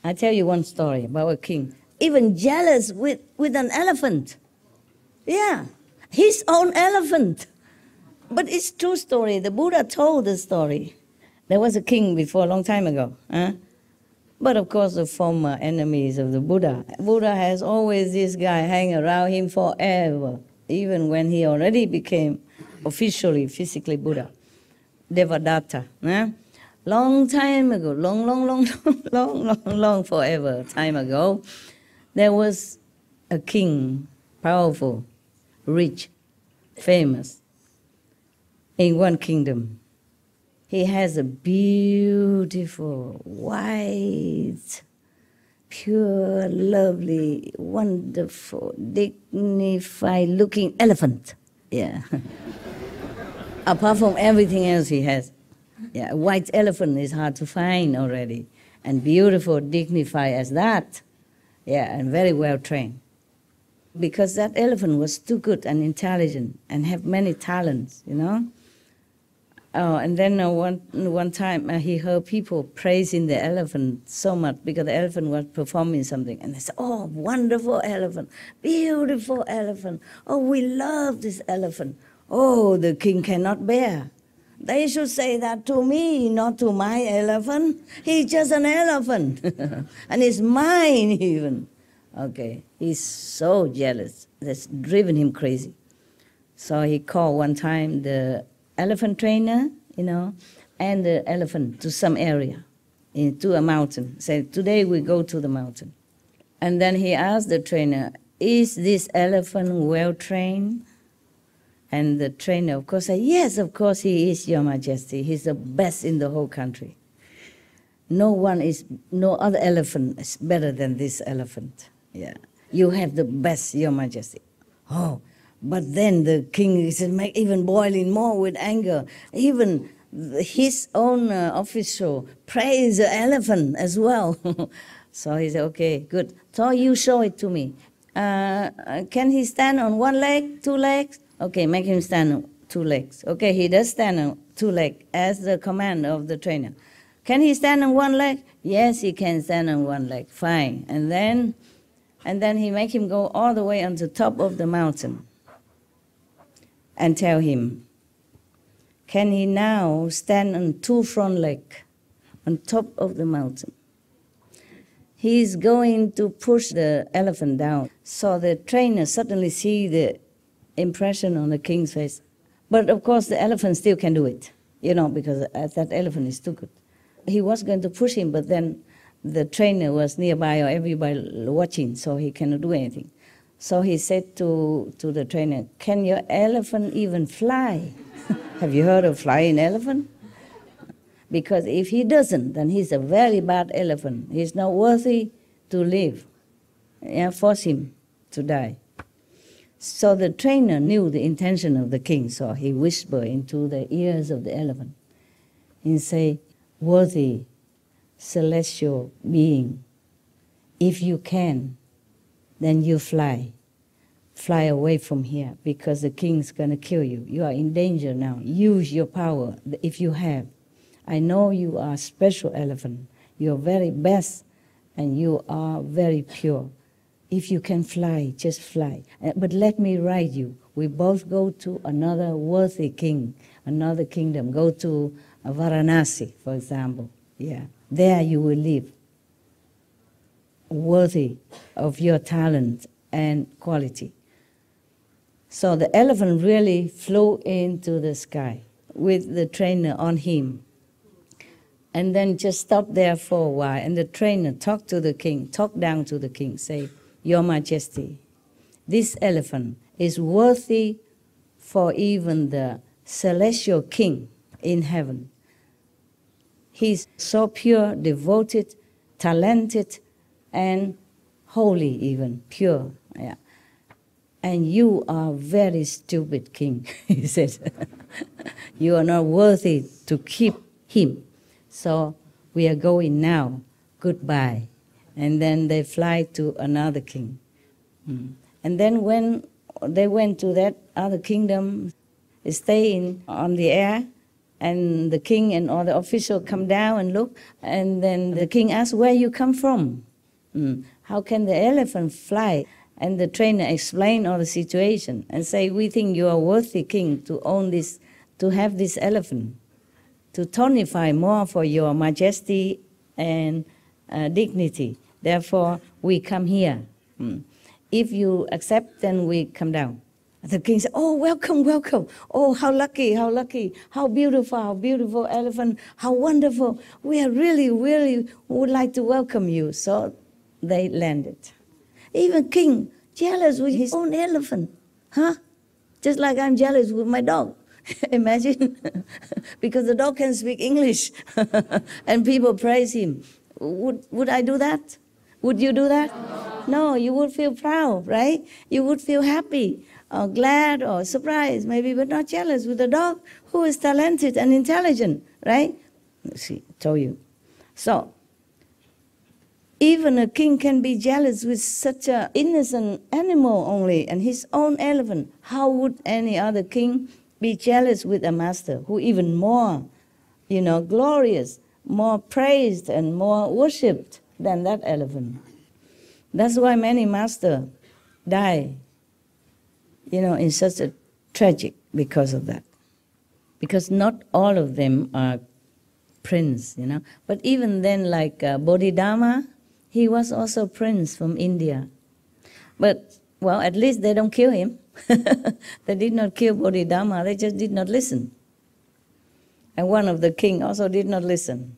I tell you one story about a king, even jealous with an elephant. Yeah, his own elephant. But it's true story. The Buddha told the story. There was a king before, a long time ago. But of course, the former enemies of the Buddha. Buddha has always this guy hang around him forever, even when he already became officially, physically Buddha. Devadatta. Long time ago, long forever time ago, there was a king, powerful, rich, famous, in one kingdom. He has a beautiful, white, pure, lovely, wonderful, dignified-looking elephant. Yeah. Apart from everything else he has. Yeah, a white elephant is hard to find already. And beautiful, dignified as that. Yeah, and very well trained. Because that elephant was too good and intelligent and have many talents, you know. Oh, and then one time he heard people praising the elephant so much because the elephant was performing something. And they said, oh, wonderful elephant, beautiful elephant. Oh, we love this elephant. Oh, the king cannot bear. They should say that to me, not to my elephant. He's just an elephant. And it's mine even. Okay, he's so jealous. That's driven him crazy. So he called one time the elephant trainer, you know, and the elephant to some area, to a mountain. Said, today we go to the mountain. And then he asked the trainer, is this elephant well trained? And the trainer, of course, said, yes, of course he is, Your Majesty. He's the best in the whole country. No other elephant is better than this elephant. Yeah, you have the best, Your Majesty. Oh, but then the king is even boiling more with anger. Even his own official praised the elephant as well. So he said, okay, good. So you show it to me. Can he stand on one leg, two legs? Okay, make him stand on two legs. Okay, he does stand on two legs as the command of the trainer. Can he stand on one leg? Yes, he can stand on one leg. Fine. And then he make him go all the way on the top of the mountain and tell him, can he now stand on two front legs on top of the mountain? He's going to push the elephant down. So the trainer suddenly see the impression on the king's face. But of course the elephant still can do it, you know, because that elephant is too good. He was going to push him, but then the trainer was nearby or everybody watching, so he cannot do anything. So he said to the trainer, can your elephant even fly? Have you heard of flying elephant? Because if he doesn't, then he's a very bad elephant. He's not worthy to live. Yeah, force him to die. So the trainer knew the intention of the king, so he whispered into the ears of the elephant and say, worthy celestial being, if you can, then you fly. Fly away from here because the king's going to kill you. You are in danger now. Use your power if you have. I know you are a special elephant. You're very best and you are very pure. If you can fly, just fly. But let me ride you. We both go to another worthy king, another kingdom. Go to Varanasi, for example. Yeah, there you will live, worthy of your talent and quality. So the elephant really flew into the sky with the trainer on him. And then just stopped there for a while. And the trainer talked to the king, talked down to the king, say, Your Majesty, this elephant is worthy for even the celestial king in heaven. He's so pure, devoted, talented, and holy even, pure. Yeah. And you are very stupid king, he said. You are not worthy to keep him. So we are going now. Goodbye. And then they fly to another king. And then when they went to that other kingdom, staying on the air, And the king and all the officials come down and look, and then the king asks, where you come from? How can the elephant fly? And the trainer explained all the situation and say, we think you are worthy king to own this, to have this elephant, to tonify more for your majesty and dignity. Therefore, we come here. If you accept, then we come down. The king said, oh, welcome, welcome. Oh, how lucky, how beautiful elephant, how wonderful. We are really, really would like to welcome you. So they landed. Even king, jealous with his own elephant. Huh? Just like I'm jealous with my dog. Imagine. Because the dog can speak English. And people praise him. Would I do that? Would you do that? No, you would feel proud, right? You would feel happy, or glad, or surprised, maybe, but not jealous with the dog who is talented and intelligent, right? See, told you. So, even a king can be jealous with such an innocent animal only, and his own elephant. How would any other king be jealous with a master who even more, glorious, more praised and more worshipped than that elephant? That's why many masters die, in such a tragic because of that. Because not all of them are prince, But even then, like Bodhidharma, he was also prince from India. But, well, at least they don't kill him. They did not kill Bodhidharma, they just did not listen. And one of the king also did not listen.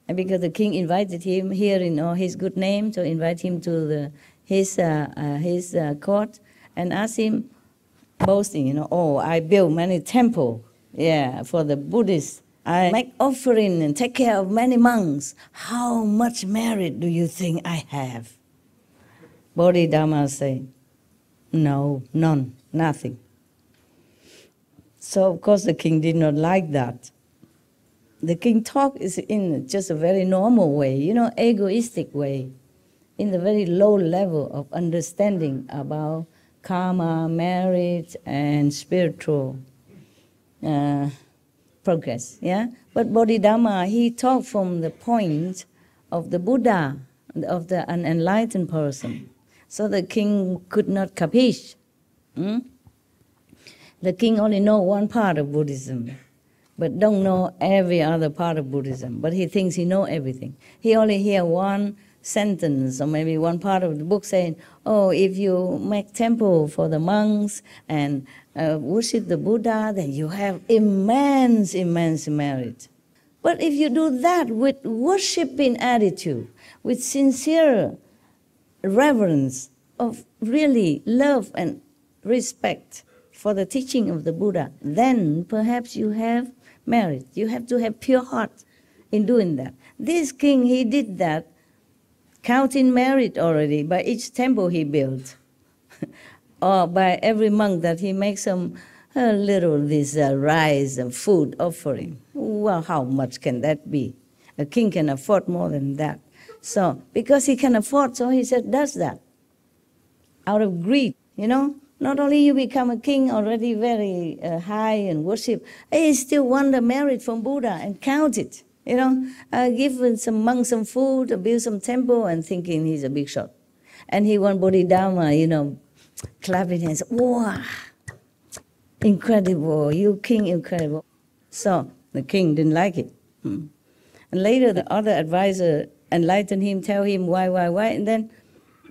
And because the king invited him here in all his good name to invite him to his court and asked him, boasting, oh, I built many temples, for the Buddhists. I make offering and take care of many monks. How much merit do you think I have? Bodhidharma said, no, none, nothing. So, of course, the king did not like that. The king talk is in just a very normal way, egoistic way, in the very low level of understanding about karma, merit, and spiritual progress, But Bodhidharma, he talked from the point of the Buddha, of the unenlightened person. So the king could not capiche. The king only know one part of Buddhism, but don't know every other part of Buddhism. But he thinks he know everything. He only hear one sentence or maybe one part of the book saying, oh, if you make temple for the monks and worship the Buddha, then you have immense merit. But if you do that with worshiping attitude, with sincere reverence of really love and respect for the teaching of the Buddha, then perhaps you have merit. You have to have pure heart in doing that. This king, he did that, counting merit already by each temple he built, or by every monk that he makes some little rice and food offering. Well, how much can that be? A king can afford more than that. So, because he can afford, so he said, does that. Out of greed, Not only you become a king already very high and worship, he still want the merit from Buddha and count it. Give some monks some food, or build some temple, and thinking he's a big shot. And he want Bodhidharma, clapping hands. Wow, incredible, you king, incredible. So the king didn't like it. And later the other advisor enlightened him, tell him why, and then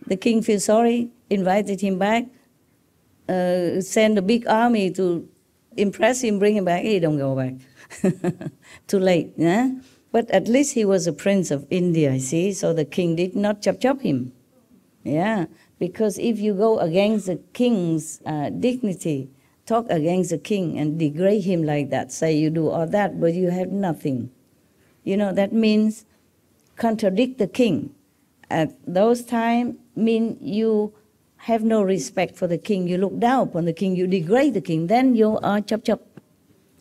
the king feels sorry, invited him back, send a big army to impress him, bring him back. He don't go back. Too late, But at least he was a prince of India, see? So the king did not chop him. Because if you go against the king's dignity, talk against the king and degrade him like that, say you do all that, but you have nothing. That means contradict the king. At those times, mean you have no respect for the king. You look down upon the king, you degrade the king, then you are chop.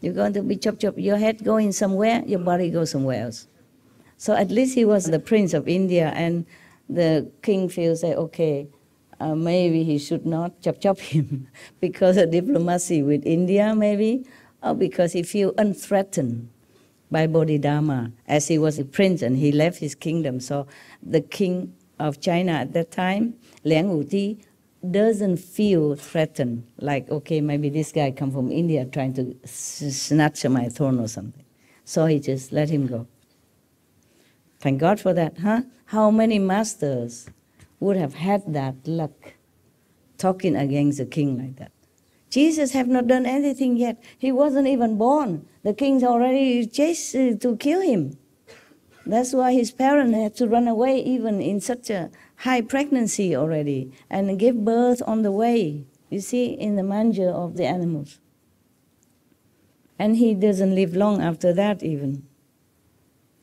You're going to be chop. Your head going somewhere, your body goes somewhere else. So at least he was the prince of India, and the king feels that, okay, maybe he should not chop him because of diplomacy with India, maybe, Oh, because he feels unthreatened by Bodhidharma. As he was a prince and he left his kingdom. So the king of China at that time, LṳNG doesn't feel threatened. Like, okay, maybe this guy come from India trying to snatch my throne or something. So he just let him go. Thank God for that, huh? How many masters would have had that luck talking against a king like that? Jesus have not done anything yet. He wasn't even born. The king's already chased to kill him. That's why his parents had to run away even in such a high pregnancy already and give birth on the way, you see, in the manger of the animals. And he doesn't live long after that even.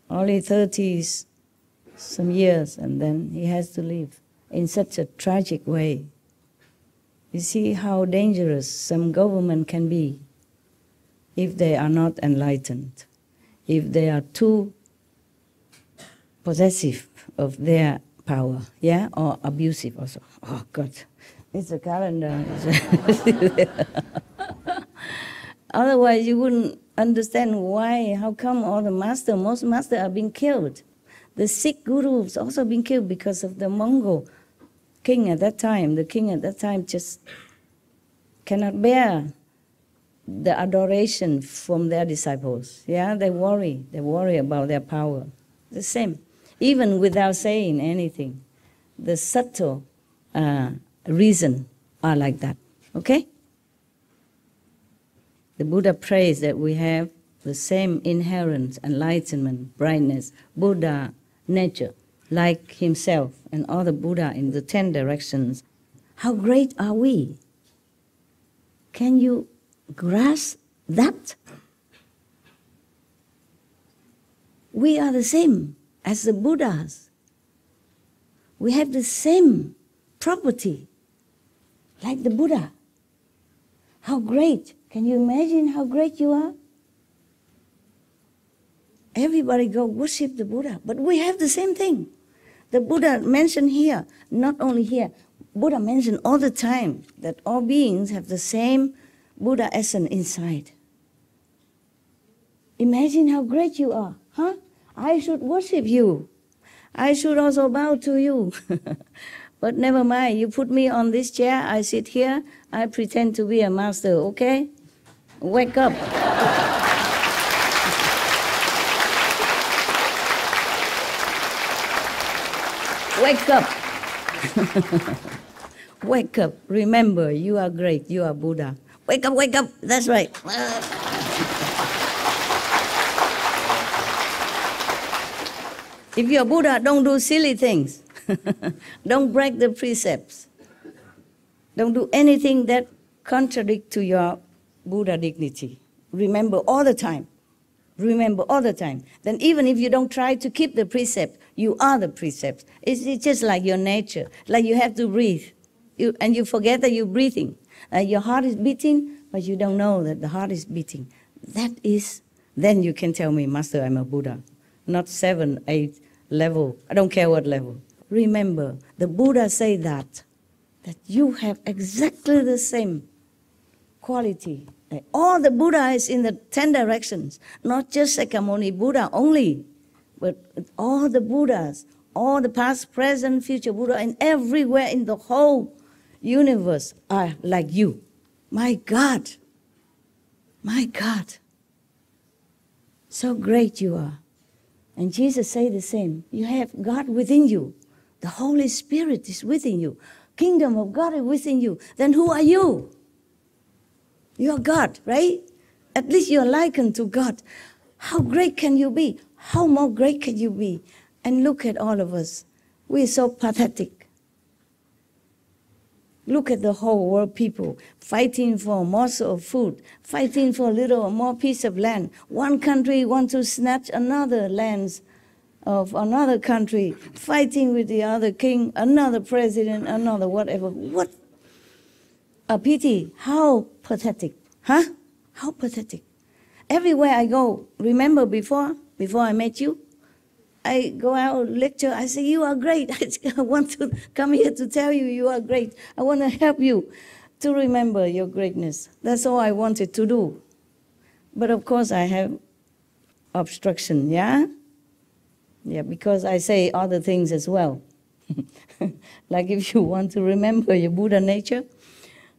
Only 30-some years, and then he has to leave in such a tragic way. You see how dangerous some government can be if they are not enlightened, if they are too possessive of their power, yeah, or abusive also. Oh God, it's a calendar. Otherwise, you wouldn't understand why, how come all the most masters are being killed. The Sikh gurus also being killed because of the Mongol king at that time. The king at that time just cannot bear the adoration from their disciples. Yeah, they worry about their power. The same, even without saying anything. The subtle reason are like that, okay? The Buddha prays that we have the same inherent enlightenment, brightness, Buddha nature, like himself and all the Buddha in the 10 directions. How great are we? Can you grasp that? We are the same as the Buddhas. We have the same property like the Buddha. How great! Can you imagine how great you are? Everybody go worship the Buddha, but we have the same thing. The Buddha mentioned here, not only here, Buddha mentioned all the time that all beings have the same Buddha essence inside. Imagine how great you are, huh? I should worship you. I should also bow to you. But never mind, you put me on this chair, I sit here, I pretend to be a master, okay? Wake up. Wake up. Wake up. Remember, you are great, you are Buddha. Wake up, that's right. If you're Buddha, don't do silly things. Don't break the precepts. Don't do anything that contradicts to your Buddha dignity. Remember all the time. Remember all the time. Then even if you don't try to keep the precept, you are the precepts. It's just like your nature. Like you have to breathe. And you forget that you're breathing. Your heart is beating, but you don't know that the heart is beating. That is, then you can tell me, Master, I'm a Buddha. Not 7, 8 level. I don't care what level. Remember, the Buddha say that you have exactly the same quality. All the Buddha is in the 10 directions, not just Sakyamuni Buddha only, but all the Buddhas, all the past, present, future Buddha, and everywhere in the whole universe are like you. My God, so great you are. And Jesus say the same. You have God within you. The Holy Spirit is within you. Kingdom of God is within you. Then who are you? You are God, right? At least you are likened to God. How great can you be? How more great can you be? And look at all of us. We are so pathetic. Look at the whole world people fighting for a morsel of food, fighting for a little or more piece of land. One country wants to snatch another lands of another country, fighting with the other king, another president, another whatever. What a pity. How pathetic. Huh? How pathetic. Everywhere I go, remember before I met you, I go out lecture, I say, you are great. I want to come here to tell you you are great. I want to help you to remember your greatness. That's all I wanted to do. But of course I have obstruction, yeah? Yeah, because I say other things as well. Like if you want to remember your Buddha nature,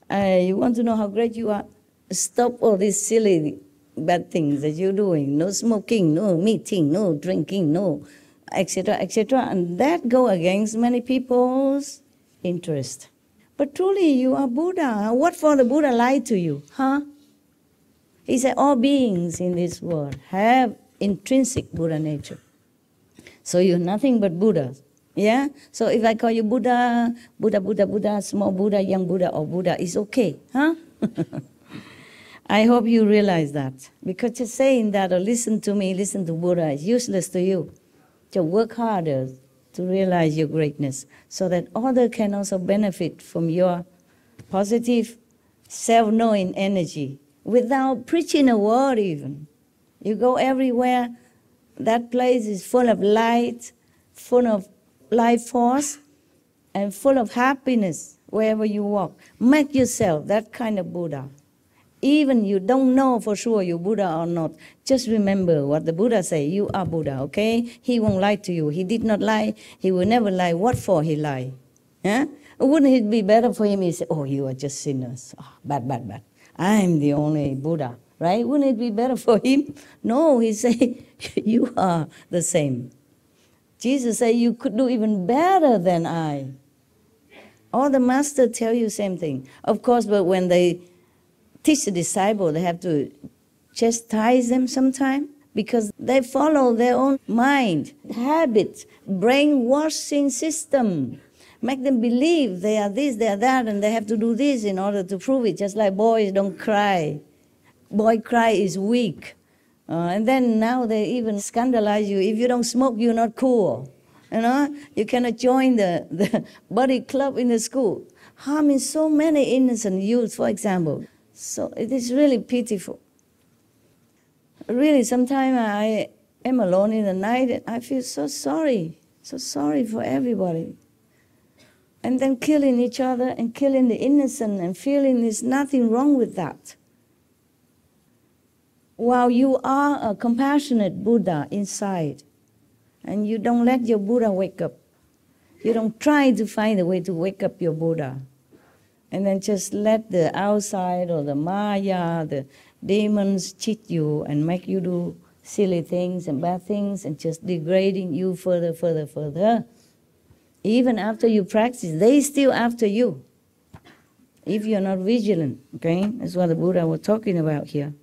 you want to know how great you are, stop all these silly bad things that you're doing. No smoking, no meeting, no drinking, no, etc., etc. And that go against many people's interest. But truly you are Buddha. What for the Buddha lied to you? Huh? He said all beings in this world have intrinsic Buddha nature. So you're nothing but Buddha. Yeah? So if I call you Buddha, Buddha, Buddha, Buddha, small Buddha, young Buddha, or Buddha, it's okay. Huh? I hope you realize that. Because just saying that or listen to me, listen to Buddha is useless to you. So work harder to realize your greatness so that others can also benefit from your positive self-knowing energy without preaching a word even. You go everywhere, that place is full of light, full of life force, and full of happiness wherever you walk. Make yourself that kind of Buddha. Even you don't know for sure you're Buddha or not, just remember what the Buddha say, you are Buddha, okay? He won't lie to you. He did not lie. He will never lie. What for he lie? Yeah? Wouldn't it be better for him? He say, oh, you are just sinners. Oh, bad, bad, bad. I'm the only Buddha, right? Wouldn't it be better for him? No, he say, you are the same. Jesus say, you could do even better than I. All the masters tell you same thing. Of course, but when they teach the disciple, they have to chastise them sometime because they follow their own mind, habit, brainwashing system. Make them believe they are this, they are that, and they have to do this in order to prove it, just like boys don't cry. Boy cry is weak. And then now they even scandalize you. If you don't smoke, you're not cool. You know, you cannot join the body club in the school. Harming so many innocent youth, for example. So it is really pitiful. Really, sometimes I am alone in the night and I feel so sorry for everybody. And then killing each other and killing the innocent and feeling there's nothing wrong with that. While you are a compassionate Buddha inside, and you don't let your Buddha wake up, you don't try to find a way to wake up your Buddha, and then just let the outside or the Maya, the demons cheat you and make you do silly things and bad things and just degrading you further, further, further. Even after you practice, they still after you. If you're not vigilant, okay? That's what the Buddha was talking about here.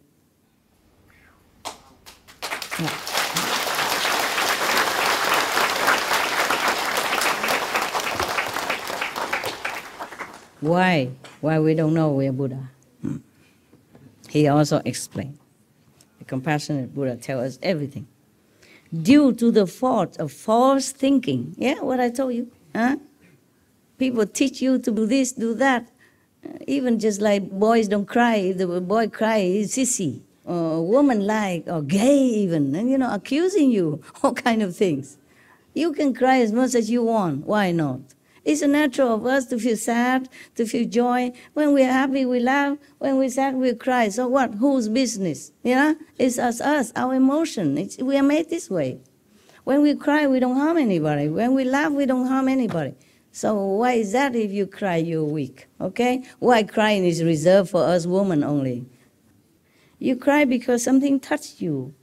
Why? Why we don't know we are Buddha? He also explained. The compassionate Buddha tells us everything. Due to the fault of false thinking. Yeah, what I told you. Huh? People teach you to do this, do that. Even just like boys don't cry. If the boy cries, he's sissy. Or woman like, or gay even. And, accusing you. All kind of things. You can cry as much as you want. Why not? It's natural of us to feel sad, to feel joy. When we're happy, we laugh. When we're sad, we cry. So what? Whose business? It's us, our emotion. We are made this way. When we cry, we don't harm anybody. When we laugh, we don't harm anybody. So why is that if you cry, you're weak? Okay? Why crying is reserved for us women only? You cry because something touched you.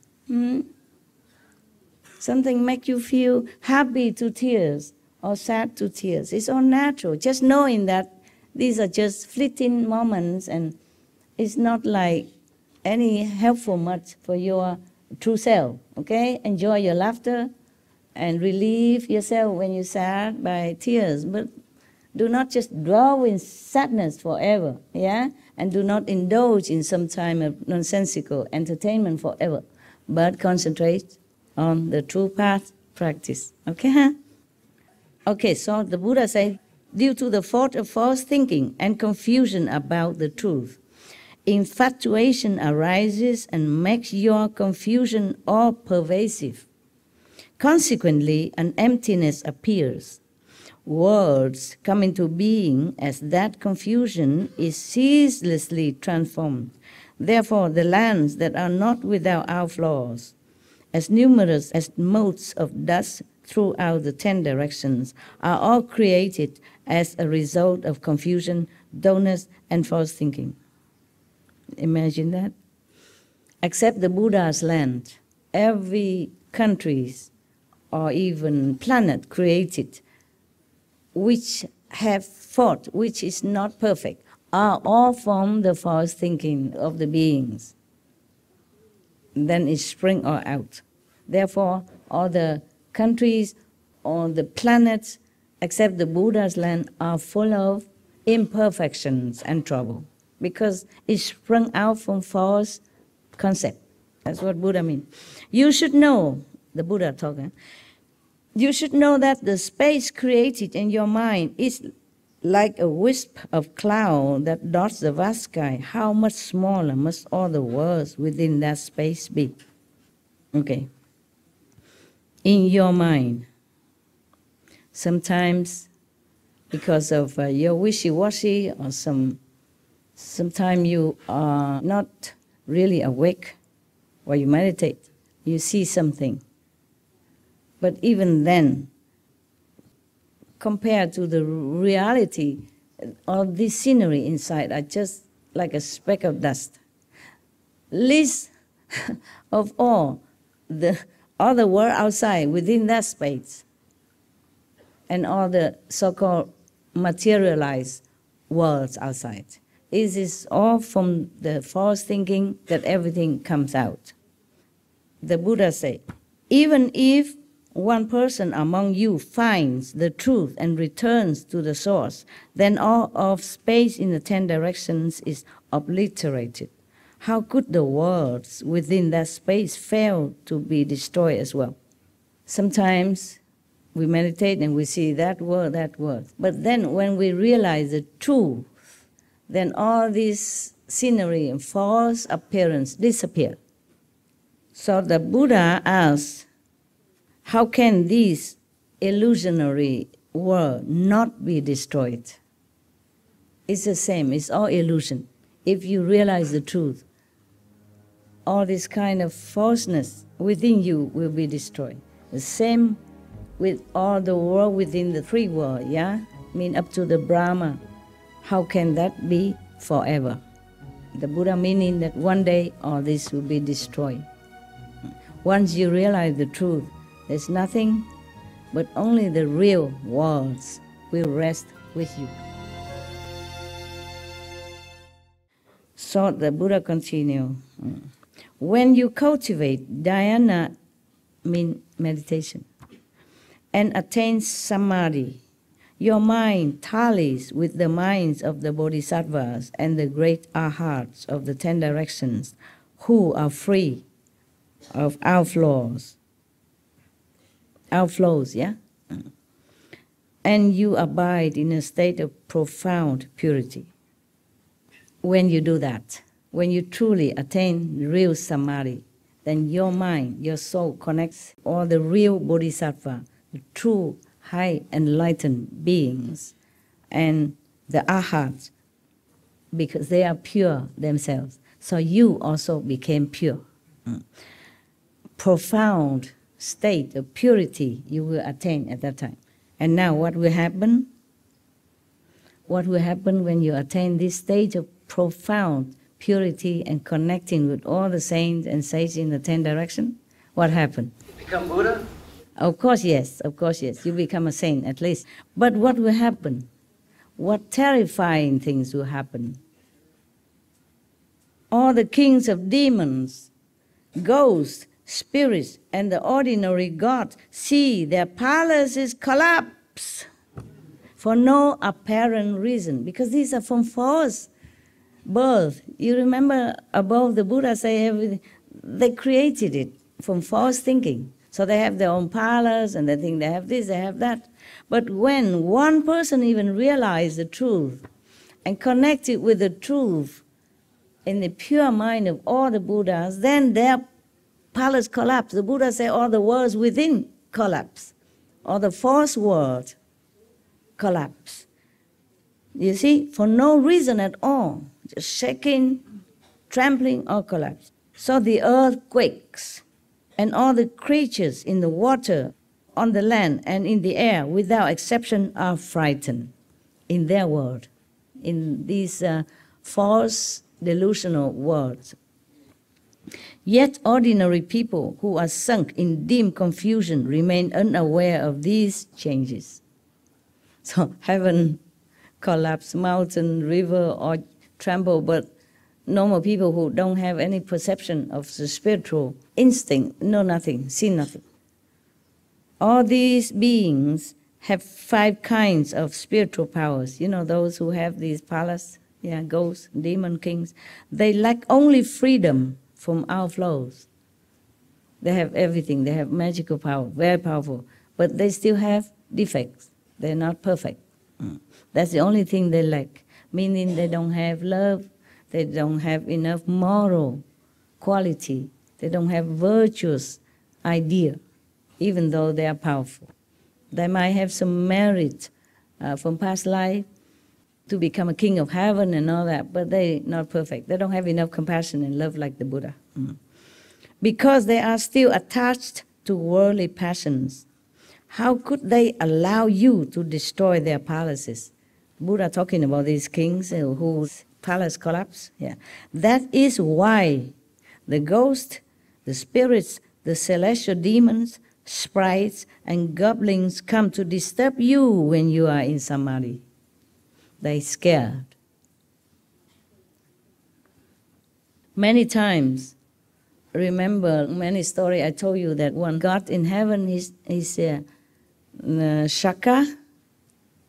Something make you feel happy to tears. Or sad to tears. It's all natural. Just knowing that these are just fleeting moments and it's not like any helpful much for your true self. Okay? Enjoy your laughter and relieve yourself when you're sad by tears. But do not just dwell in sadness forever. Yeah? And do not indulge in some time of nonsensical entertainment forever. But concentrate on the true path practice. Okay? Okay, so the Buddha said, due to the fault of false thinking and confusion about the truth, infatuation arises and makes your confusion all pervasive. Consequently, an emptiness appears. worlds come into being as that confusion is ceaselessly transformed. Therefore, the lands that are not without outflows, as numerous as motes of dust throughout the 10 directions, are all created as a result of confusion, dullness, and false thinking. Imagine that. Except the Buddha's land, every country or even planet created which have thought, which is not perfect, are all from the false thinking of the beings. Then it springs all out. Therefore, all the countries, all the planets, except the Buddha's land, are full of imperfections and trouble, because it sprung out from false concept. That's what Buddha means. You should know, the Buddha talking, you should know that the space created in your mind is like a wisp of cloud that dots the vast sky. How much smaller must all the worlds within that space be? Okay. In your mind, sometimes because of your wishy-washy, or sometimes you are not really awake while you meditate, you see something. But even then, compared to the reality, all this scenery inside are just like a speck of dust. Least of all, the other world outside, within that space, and all the so-called materialized worlds outside. It is all from the false thinking that everything comes out. The Buddha said, even if one person among you finds the truth and returns to the source, then all of space in the 10 directions is obliterated. How could the worlds within that space fail to be destroyed as well? Sometimes we meditate and we see that word. But then when we realize the truth, then all this scenery and false appearance disappear. So the Buddha asks, how can this illusionary world not be destroyed? It's the same, it's all illusion. If you realize the truth, all this kind of falseness within you will be destroyed. The same with all the world within the 3 worlds, yeah? I mean up to the Brahma. How can that be forever? The Buddha meaning that one day all this will be destroyed. Once you realize the truth, there's nothing but only the real worlds will rest with you. So the Buddha continued, when you cultivate dhyana, mean meditation, and attain samadhi, your mind tallies with the minds of the bodhisattvas and the great arhats of the 10 directions who are free of outflows, yeah? And you abide in a state of profound purity. When you do that, when you truly attain real samadhi, then your mind, your soul connects all the real bodhisattva, the true high enlightened beings, and the arhats, because they are pure themselves. So you also became pure. Profound state of purity you will attain at that time. And now what will happen? What will happen when you attain this stage of profound purity and connecting with all the saints and sages in the 10 directions? What happened? You become Buddha? Of course, yes. You become a saint at least. But what will happen? What terrifying things will happen? All the kings of demons, ghosts, spirits, and the ordinary gods see their palaces collapse for no apparent reason, because these are from false birth. You remember above the Buddha say everything, they created it from false thinking. So they have their own palace and they think they have this, they have that. But when one person even realizes the truth and connected with the truth in the pure mind of all the Buddhas, then their palace collapse. The Buddha said all the worlds within collapse, all the false world collapse. You see, for no reason at all, just shaking, trampling, or collapse. So the earth quakes, and all the creatures in the water, on the land, and in the air, without exception, are frightened in their world, in these false, delusional worlds. Yet ordinary people who are sunk in dim confusion remain unaware of these changes. So heaven collapse, mountain, river, or tremble, but normal people who don't have any perception of the spiritual instinct know nothing, see nothing. All these beings have 5 kinds of spiritual powers. You know, those who have these palace, ghosts, demon kings, they lack only freedom from outflows. They have everything. They have magical power, very powerful, but they still have defects. They're not perfect. That's the only thing they lack, meaning they don't have love, they don't have enough moral quality, they don't have virtuous idea, even though they are powerful. They might have some merit from past life to become a king of heaven and all that, but they're not perfect. They don't have enough compassion and love like the Buddha. Because they are still attached to worldly passions, how could they allow you to destroy their palaces? Buddha talking about these kings whose palace collapse. That is why the ghosts, the spirits, the celestial demons, sprites, and goblins come to disturb you when you are in samadhi. They're scared. Many times, remember many stories I told you that one god in heaven, he's Shaka.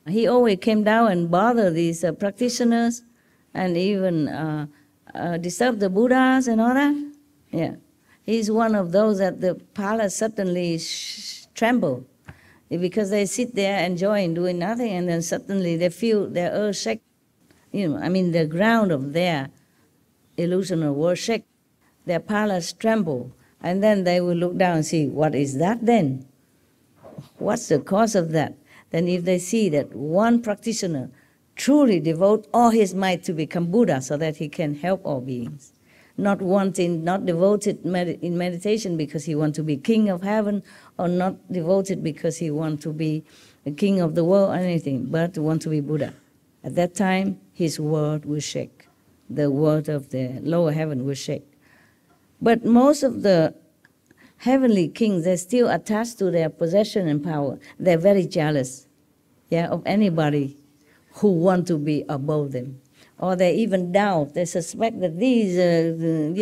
He always came down and bothered these practitioners and even disturb the Buddhas and all that. He's one of those that the palace suddenly tremble because they sit there enjoying doing nothing, and then suddenly they feel their earth shake. The ground of their illusional world shake. Their palace tremble, and then they will look down and see, what is that then? What's the cause of that? Then if they see that one practitioner truly devote all his might to become Buddha so that he can help all beings, not devoted in meditation because he wants to be king of heaven, or not devoted because he wants to be the king of the world or anything, but want to be Buddha. At that time, his world will shake. The world of the lower heaven will shake. But most of the heavenly kings, they're still attached to their possession and power. They're very jealous of anybody who want to be above them. Or they even doubt, they suspect that these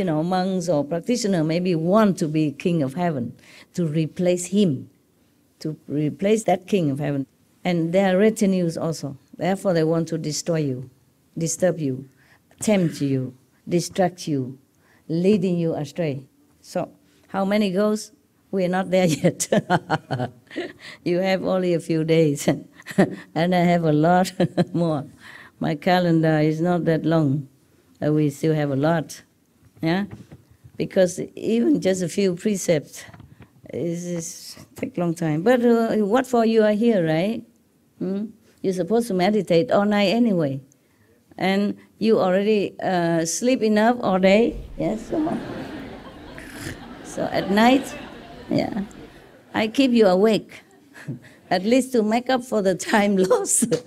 monks or practitioners maybe want to be king of heaven, to replace him, to replace that king of heaven. And their retinues also. Therefore they want to destroy you, disturb you, tempt you, distract you, leading you astray. So how many goes? We are not there yet. You have only a few days, and I have a lot more. My calendar is not that long. We still have a lot, because even just a few precepts is take a long time. But what for you are here, right? You're supposed to meditate all night anyway, and you already sleep enough all day. Yes. So at night, I keep you awake, at least to make up for the time lost.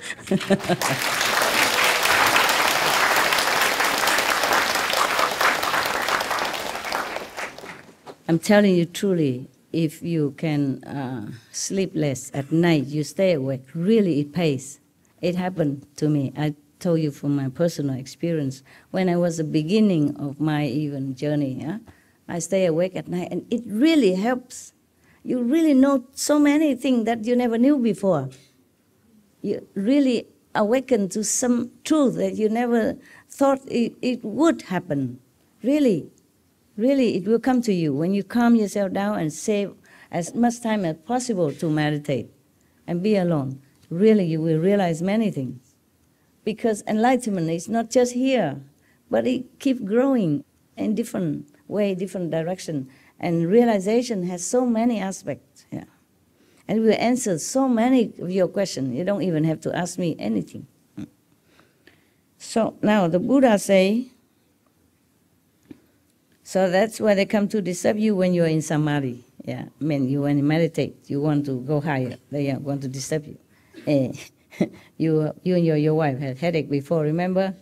I'm telling you truly, if you can sleep less at night, you stay awake, really it pays. It happened to me. I told you from my personal experience. When I was the beginning of my even journey, I stay awake at night, and it really helps. You really know so many things that you never knew before. You really awaken to some truth that you never thought it would happen. Really, it will come to you when you calm yourself down and save as much time as possible to meditate and be alone. Really, you will realize many things. Because enlightenment is not just here, but it keeps growing in different way, different direction. And realization has so many aspects. And And we answer so many of your questions. You don't even have to ask me anything. So now the Buddha say, so that's why they come to disturb you when you're in samadhi. Yeah, I mean, you want to meditate, you want to go higher, they want to disturb you. You and your wife had headache before, remember?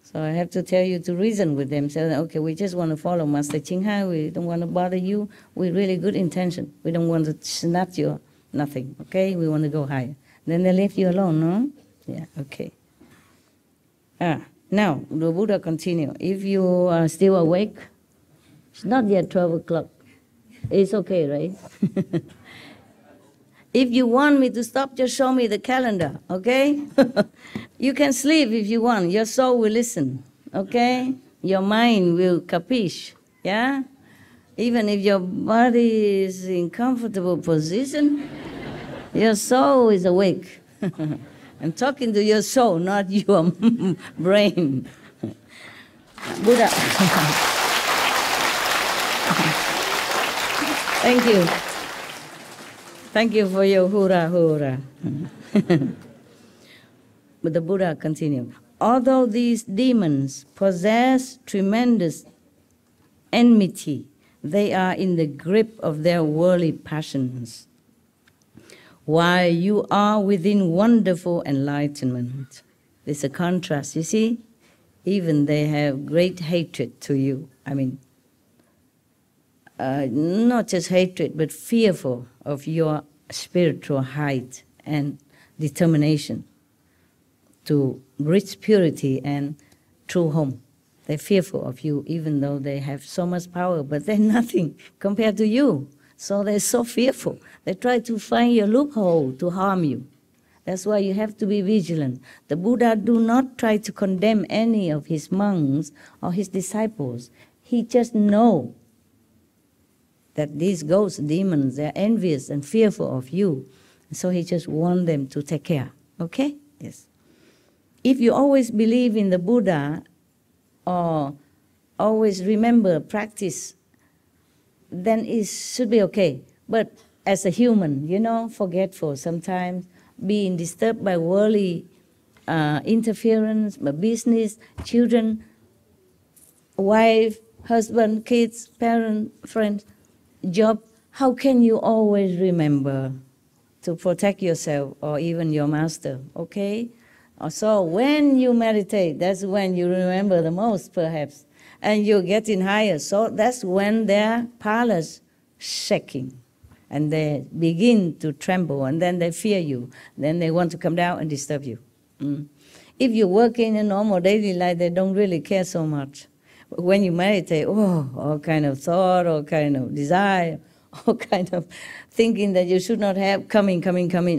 So I have to tell you to reason with them. Say, okay, we just want to follow Master Ching. We don't want to bother you. With really good intention. We don't want to snatch your nothing. Okay, we want to go higher. Then they leave you alone, no? Yeah. Okay. Now the Buddha continue. If you are still awake, it's not yet 12 o'clock. It's okay, right? If you want me to stop, just show me the calendar, okay? You can sleep if you want. Your soul will listen, okay? Your mind will capiche, yeah? Even if your body is in comfortable position, your soul is awake. I'm talking to your soul, not your brain. Buddha. Thank you. Thank you for your hurrah, hurrah. But the Buddha continued. Although these demons possess tremendous enmity, they are in the grip of their worldly passions, while you are within wonderful enlightenment. There's a contrast, you see? Even they have great hatred to you. I mean, not just hatred, but fearful of your spiritual height and determination to reach purity and true home. They're fearful of you, even though they have so much power, but they're nothing compared to you. So they're so fearful. They try to find your loophole to harm you. That's why you have to be vigilant. The Buddha do not try to condemn any of his monks or his disciples. He just knows that these ghosts, demons, they're envious and fearful of you. So he just wants them to take care. Okay? Yes. If you always believe in the Buddha or always remember, practice, then it should be okay. But as a human, you know, forgetful sometimes, being disturbed by worldly interference, by business, children, wife, husband, kids, parents, friends, job, how can you always remember to protect yourself or even your master, okay? So when you meditate, that's when you remember the most, perhaps, and you're getting higher. So that's when their palace shaking, and they begin to tremble, and then they fear you. Then they want to come down and disturb you. If you work in a normal daily life, they don't really care so much. But when you meditate, all kind of thought, all kind of desire, all kind of thinking that you should not have coming,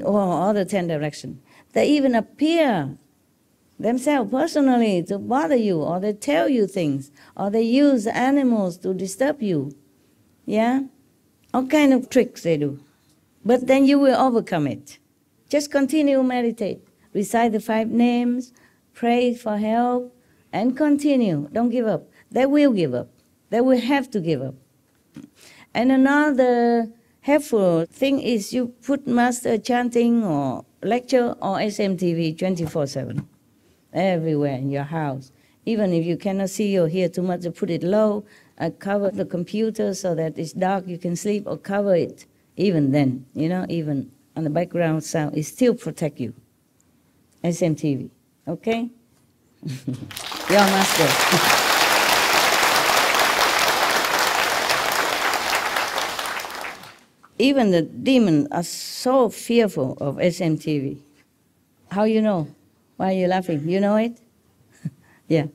all the 10 directions. They even appear themselves personally to bother you, or they tell you things, or they use animals to disturb you. Yeah? All kind of tricks they do. But then you will overcome it. Just continue meditate. Recite the 5 names, pray for help, and continue. Don't give up. They will give up. They will have to give up. And another helpful thing is you put master chanting or lecture or SMTV 24/7 everywhere in your house. Even if you cannot see or hear too much, put it low, cover the computer so that it's dark, you can sleep, or cover it. Even then, you know, even on the background sound, it still protect you. SMTV, okay? Your master. Even the demons are so fearful of SMTV. How you know? Why are you laughing? You know it? Yeah.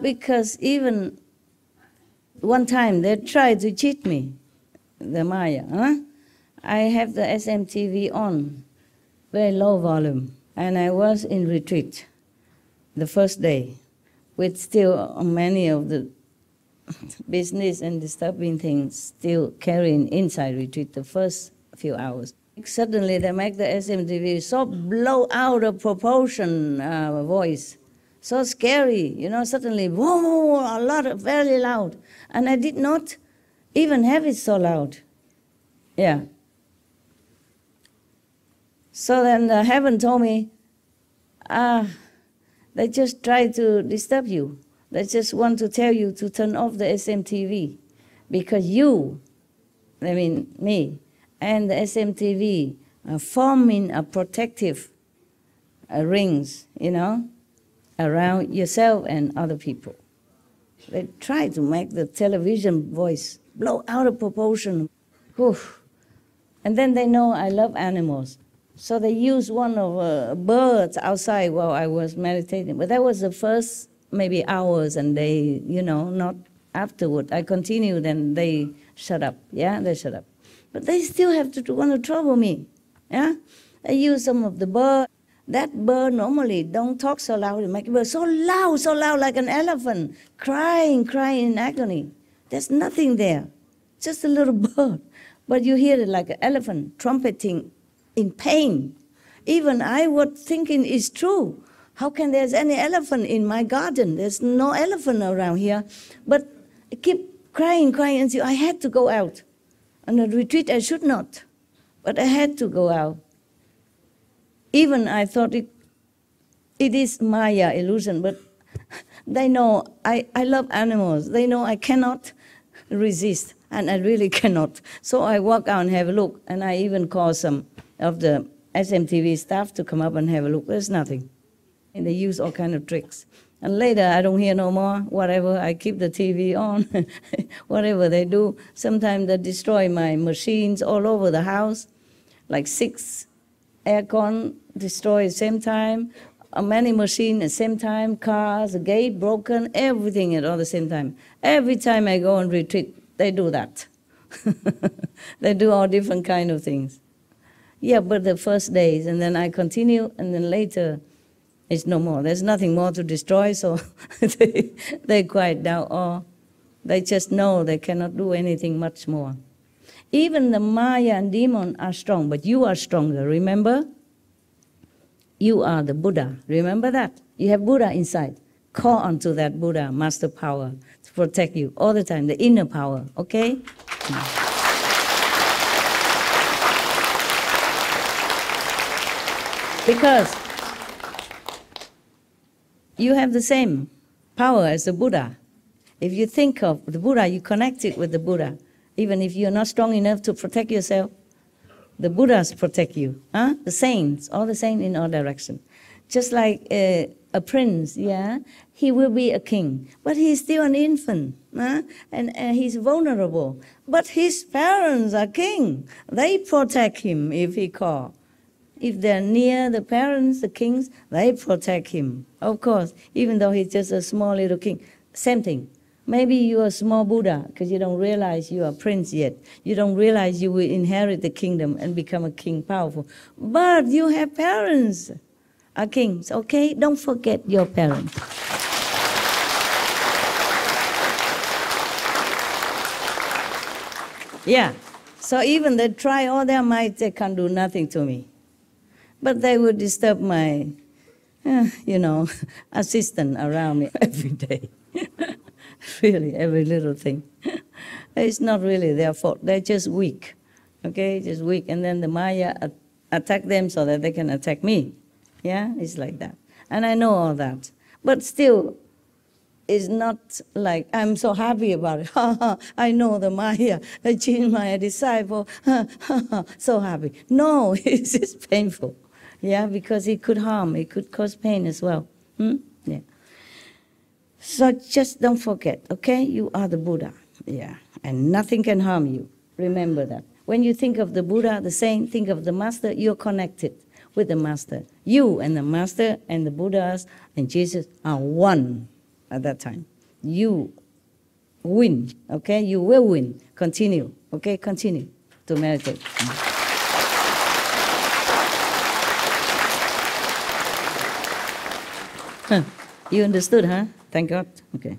Because even one time they tried to cheat me, the Maya. I have the SMTV on, very low volume, and I was in retreat the first day with still many of the business and disturbing things still carrying inside retreat the first few hours. Suddenly they make the SMTV so blow out of proportion voice, so scary, you know, suddenly, whoa, a lot of very loud. And I did not even have it so loud. Yeah. So then heaven told me, they just try to disturb you. They just want to tell you to turn off the SMTV. Because you, I mean me, and the SMTV are forming a protective rings, you know, around yourself and other people. They try to make the television voice blow out of proportion. Whew. And then they know I love animals. So they used one of birds outside while I was meditating. But that was the first maybe hours, and they, you know, not afterward. I continued and they shut up. Yeah, they shut up. But they still have to want to trouble me. Yeah, I use some of the bird. That bird normally don't talk so loud. It makes bird so loud like an elephant, crying in agony. There's nothing there, just a little bird. But you hear it like an elephant trumpeting in pain. Even I was thinking it's true. How can there's any elephant in my garden? There's no elephant around here. But I keep crying until I had to go out. On a retreat I should not, but I had to go out. Even I thought it is Maya illusion, but they know I love animals. They know I cannot resist, and I really cannot. So I walk out and have a look, and I even call some of the SMTV staff to come up and have a look. There's nothing. And they use all kind of tricks. And later, I don't hear no more, whatever, I keep the TV on, whatever they do. Sometimes they destroy my machines all over the house, like 6 aircon destroyed at the same time, many machines at the same time, cars, a gate broken, everything at all the same time. Every time I go on retreat, they do that. They do all different kind of things. Yeah, but the first days, and then I continue, and then later, it's no more. There's nothing more to destroy, so they quiet down, or they just know they cannot do anything much more. Even the Maya and demon are strong, but you are stronger, remember? You are the Buddha, remember that? You have Buddha inside. Call on to that Buddha, master power, to protect you all the time, the inner power, okay? Because you have the same power as the Buddha. If you think of the Buddha, you connect it with the Buddha. Even if you're not strong enough to protect yourself, the Buddhas protect you. Huh? The saints, all the saints in all directions. Just like a prince, yeah, he will be a king, but he's still an infant, huh? And he's vulnerable. But his parents are king. They protect him if he calls. If they're near the parents, the kings, they protect him. Of course, even though he's just a small little king. Same thing. Maybe you're a small Buddha because you don't realize you are a prince yet. You don't realize you will inherit the kingdom and become a king powerful. But you have parents, are kings, okay? Don't forget your parents. Yeah, so even they try all their might, they can't do nothing to me. But they would disturb my, assistant around me every day. Really, every little thing. It's not really their fault. They're just weak, okay? Just weak. And then the Maya attack them so that they can attack me. Yeah, it's like that. And I know all that. But still, it's not like I'm so happy about it. I know the Maya, Ching, my disciple, so happy. No, it's just painful. Yeah, because it could harm, it could cause pain as well. Yeah. So just don't forget, okay? You are the Buddha, yeah, and nothing can harm you. Remember that. When you think of the Buddha, the saint, think of the Master, you're connected with the Master. You and the Master and the Buddhas and Jesus are one at that time. You win, okay? You will win. Continue, okay? Continue to meditate. You understood, huh? Thank God. Okay.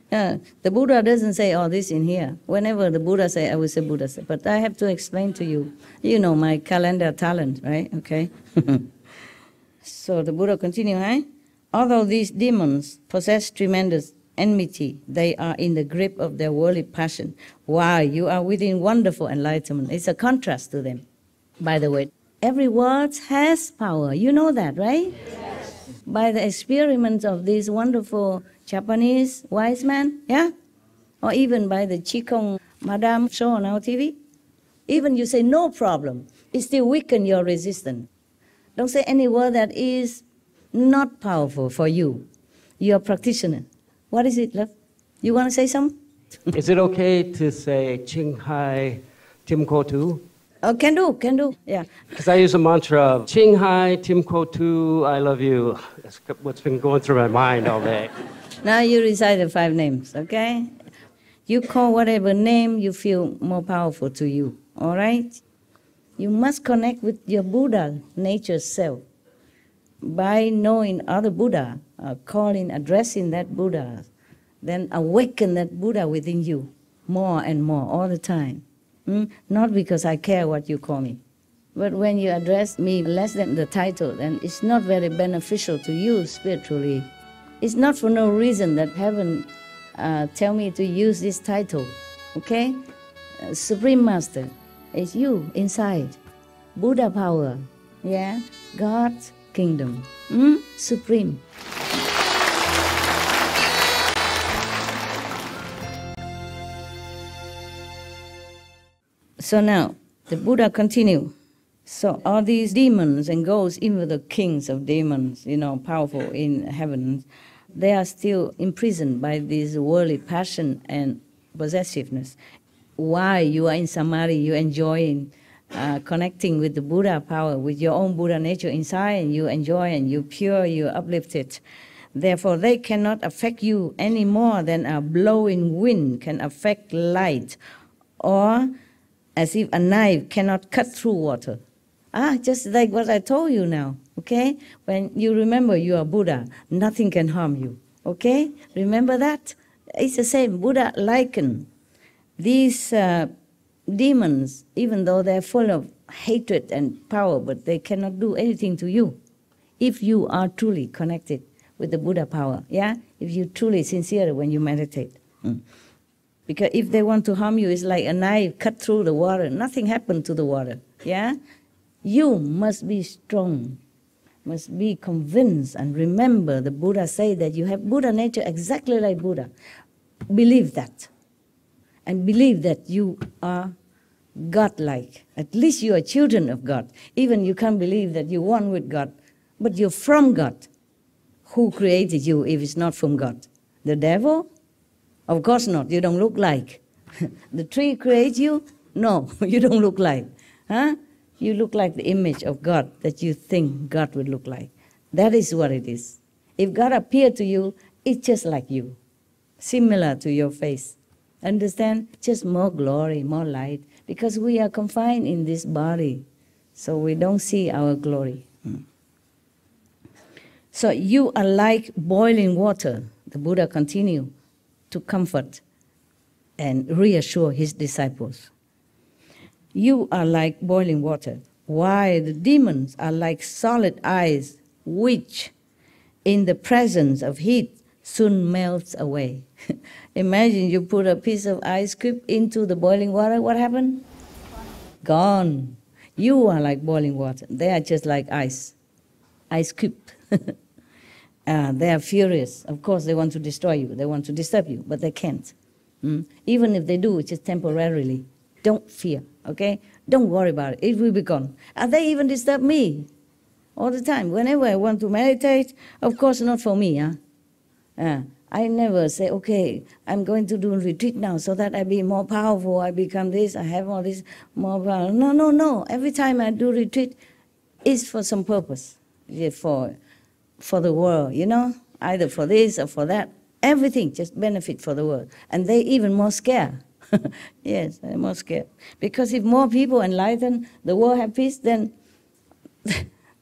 The Buddha doesn't say all this in here. Whenever the Buddha say, I will say Buddha say. But I have to explain to you. You know my calendar talent, right? Okay. So the Buddha continue, huh? Although these demons possess tremendous enmity, they are in the grip of their worldly passion. While you are within wonderful enlightenment. It's a contrast to them. By the way, Every word has power. You know that, right? Yes. By the experiments of these wonderful Japanese wise men, yeah? Or even by the Qigong Madame show on our TV. Even you say no problem, it still weaken your resistance. Don't say any word that is not powerful for you. You're a practitioner. What is it, love? You want to say something? Is it okay to say Ching Hai Tim Ko Tu? Oh, can do, yeah. Because I use a mantra of Ching Hai Tim Ko Tu, I love you. That's what's been going through my mind all day. Now you recite the 5 names, okay? You call whatever name you feel more powerful to you, all right? You must connect with your Buddha nature self by knowing other Buddha, calling, addressing that Buddha, then awaken that Buddha within you more and more all the time. Not because I care what you call me, but when you address me less than the title, then it's not very beneficial to you spiritually. It's not for no reason that heaven tell me to use this title, okay? Supreme Master, it's you inside. Buddha power, yeah? God's kingdom, supreme. So now, the Buddha continue. So all these demons and ghosts, even the kings of demons, powerful in heaven, they are still imprisoned by this worldly passion and possessiveness. Why you are in samadhi, you enjoying connecting with the Buddha power, with your own Buddha nature inside, and you enjoy and you pure, you uplifted. Therefore, they cannot affect you any more than a blowing wind can affect light, or as if a knife cannot cut through water. Just like what I told you now, okay? When you remember you are Buddha, nothing can harm you, okay? Remember that? It's the same. Buddha likened these demons, even though they're full of hatred and power, but they cannot do anything to you if you are truly connected with the Buddha power, yeah? If you're truly sincere when you meditate. Because if they want to harm you, it's like a knife cut through the water. Nothing happened to the water, yeah? You must be strong, must be convinced, and remember the Buddha say that you have Buddha nature exactly like Buddha. Believe that. And believe that you are God-like. At least you are children of God. Even you can't believe that you're one with God, but you're from God. Who created you if it's not from God? The devil? Of course not. You don't look like. The tree creates you? No, you don't look like. Huh? You look like the image of God that you think God would look like. That is what it is. If God appeared to you, it's just like you, similar to your face. Understand? Just more glory, more light, because we are confined in this body, so we don't see our glory. So you are like boiling water, the Buddha continued to comfort and reassure his disciples. You are like boiling water, while the demons are like solid ice, which, in the presence of heat, soon melts away. Imagine you put a piece of ice cube into the boiling water, what happened? Gone. You are like boiling water. They are just like ice cube. They are furious. Of course, they want to destroy you. They want to disturb you, but they can't. Even if they do, it's just temporarily. Don't fear, okay? Don't worry about it. It will be gone. And they even disturb me all the time. Whenever I want to meditate, of course not for me. I never say, okay, I'm going to do a retreat now so that I be more powerful, I become this, I have all this more power. No. Every time I do retreat, it's for some purpose, for the world, either for this or for that. Everything just benefit for the world. And they even more scared. Yes, they're more scared. Because if more people enlighten, the world have peace, then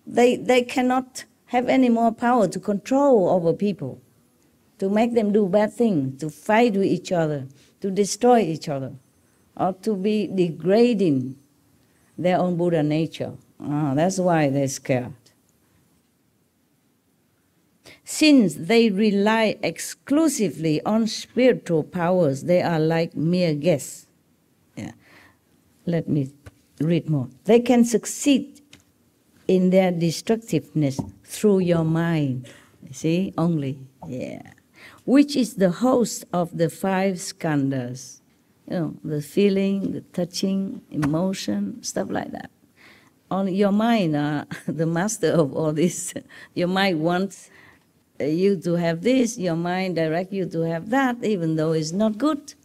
they cannot have any more power to control over people, to make them do bad things, to fight with each other, to destroy each other, or to be degrading their own Buddha nature. That's why they're scared. Since they rely exclusively on spiritual powers, they are like mere guests. Let me read more. They can succeed in their destructiveness through your mind. See, only, yeah. Which is the host of the 5 skandhas. You know, the feeling, the touching, emotion, stuff like that. Only your mind are the master of all this. Your mind wants you to have this, your mind directs you to have that, even though it's not good.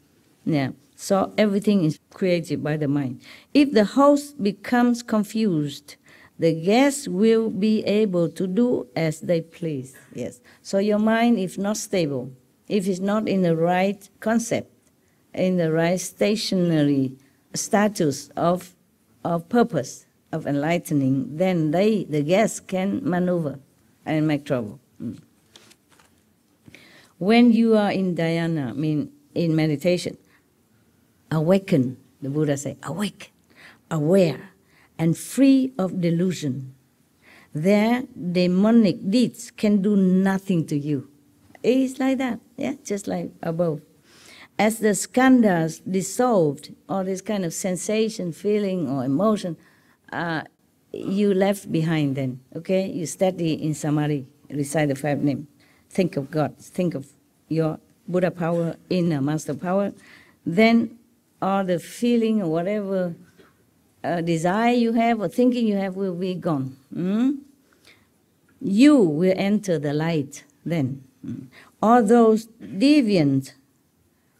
Yeah. So everything is created by the mind. If the host becomes confused, the guests will be able to do as they please. Yes. So your mind is not stable. If it's not in the right concept, in the right stationary status of purpose, of enlightening, then the guests can maneuver and make trouble. When you are in dhyana, I mean in meditation, awaken, the Buddha said, awake, aware, and free of delusion. Their demonic deeds can do nothing to you. It's like that, yeah, just like above. As the skandhas dissolved, all this kind of sensation, feeling, or emotion, you left behind then, okay? You steady in samadhi, recite the 5 names. Think of God, think of your Buddha power, inner master power. Then all the feeling or whatever desire you have or thinking you have will be gone. You will enter the light then. All those deviant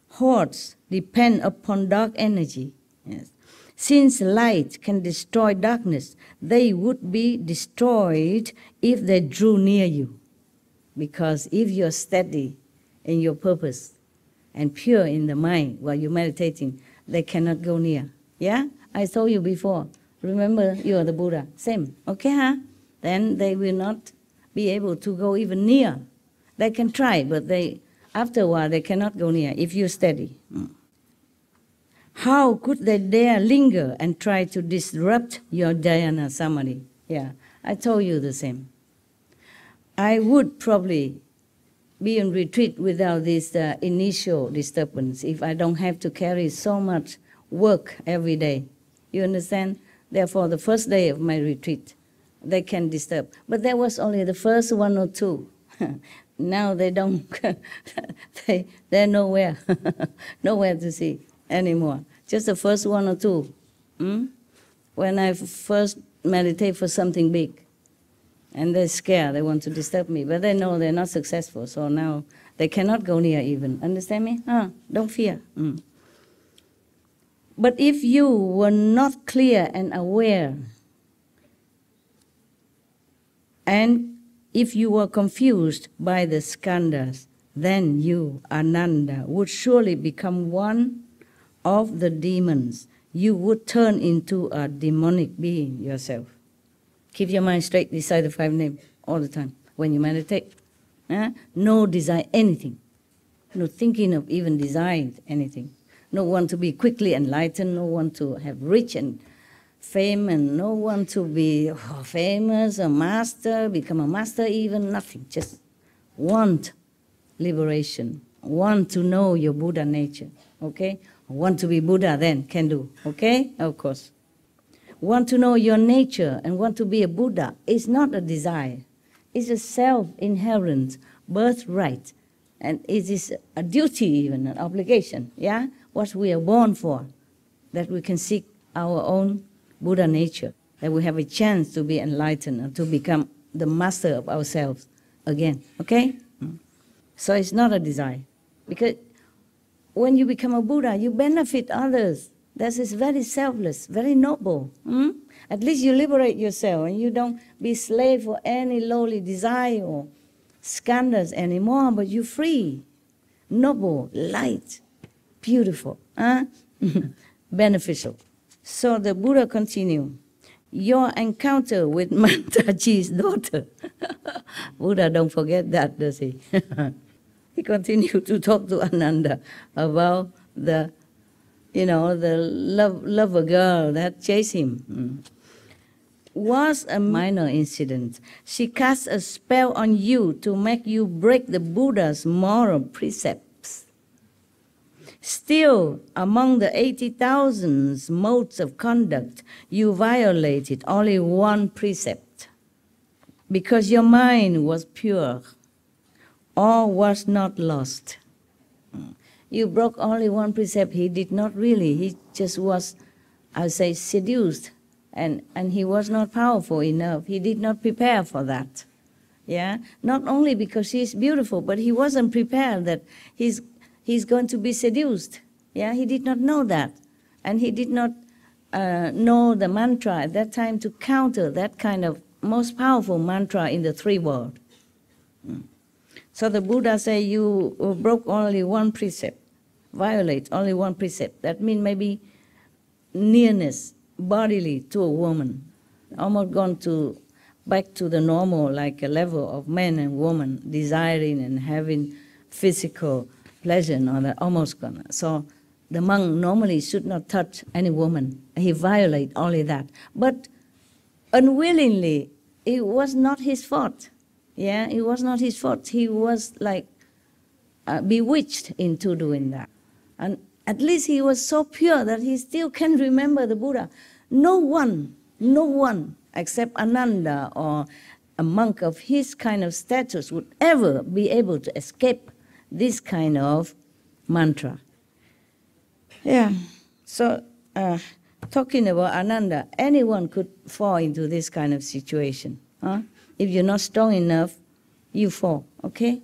hordes depend upon dark energy. Yes. Since light can destroy darkness, they would be destroyed if they drew near you. Because if you're steady in your purpose and pure in the mind while you're meditating, they cannot go near. Yeah? I told you before. Remember, you are the Buddha. Same. Okay, huh? Then they will not be able to go even near. They can try, but after a while they cannot go near if you're steady. How could they dare linger and try to disrupt your dhyana samadhi? Yeah, I told you the same. I would probably be in retreat without this initial disturbance if I don't have to carry so much work every day. You understand? Therefore, the first day of my retreat, they can disturb. But that was only the first 1 or 2. Now they don't, they're nowhere, nowhere to see anymore. Just the first 1 or 2. When I first meditate for something big, and they're scared, they want to disturb me, but they know they're not successful, so now they cannot go near even. Understand me? Don't fear. But if you were not clear and aware, and if you were confused by the skandhas, then you, Ananda, would surely become one of the demons. You would turn into a demonic being yourself. Keep your mind straight, recite the 5 names all the time when you meditate. No desire anything. No thinking of even desiring anything. No one to be quickly enlightened, no one to have rich and fame, and no one to be famous, a master, become a master even, nothing. Just want liberation, want to know your Buddha nature, okay? Want to be Buddha then, can do, okay? Of course. Want to know your nature and want to be a Buddha is not a desire. It's a self-inherent birthright. And it is a duty even, an obligation, yeah? What we are born for, that we can seek our own Buddha nature, that we have a chance to be enlightened and to become the master of ourselves again, okay? So it's not a desire. Because when you become a Buddha, you benefit others. That is very selfless, very noble. At least you liberate yourself and you don't be slave for any lowly desire or skandhas anymore, but you're free, noble, light, beautiful, beneficial. So the Buddha continued, your encounter with Mantaji's daughter. Buddha don't forget that, does he? He continued to talk to Ananda about the lover girl that chased him. Was a minor incident. She cast a spell on you to make you break the Buddha's moral precepts. Still, among the 80,000 modes of conduct, you violated only 1 precept. because your mind was pure, all was not lost. You broke only one precept. He did not really. He just was, I would say, seduced, and he was not powerful enough. He did not prepare for that. Yeah, not only because she's beautiful, but he wasn't prepared that he's going to be seduced. Yeah, he did not know that, and he did not know the mantra at that time to counter that kind of most powerful mantra in the three worlds. So the Buddha say you broke only one precept, violate only one precept. That means maybe nearness bodily to a woman, almost gone back to the normal, like a level of man and woman desiring and having physical pleasure and all that, almost gone. So the monk normally should not touch any woman. He violate only that. But unwillingly, it was not his fault. Yeah, it was not his fault. He was like bewitched into doing that. And at least he was so pure that he still can remember the Buddha. No one except Ananda or a monk of his kind of status would ever be able to escape this kind of mantra. Yeah, so talking about Ananda, anyone could fall into this kind of situation. Huh? If you're not strong enough, you fall, okay?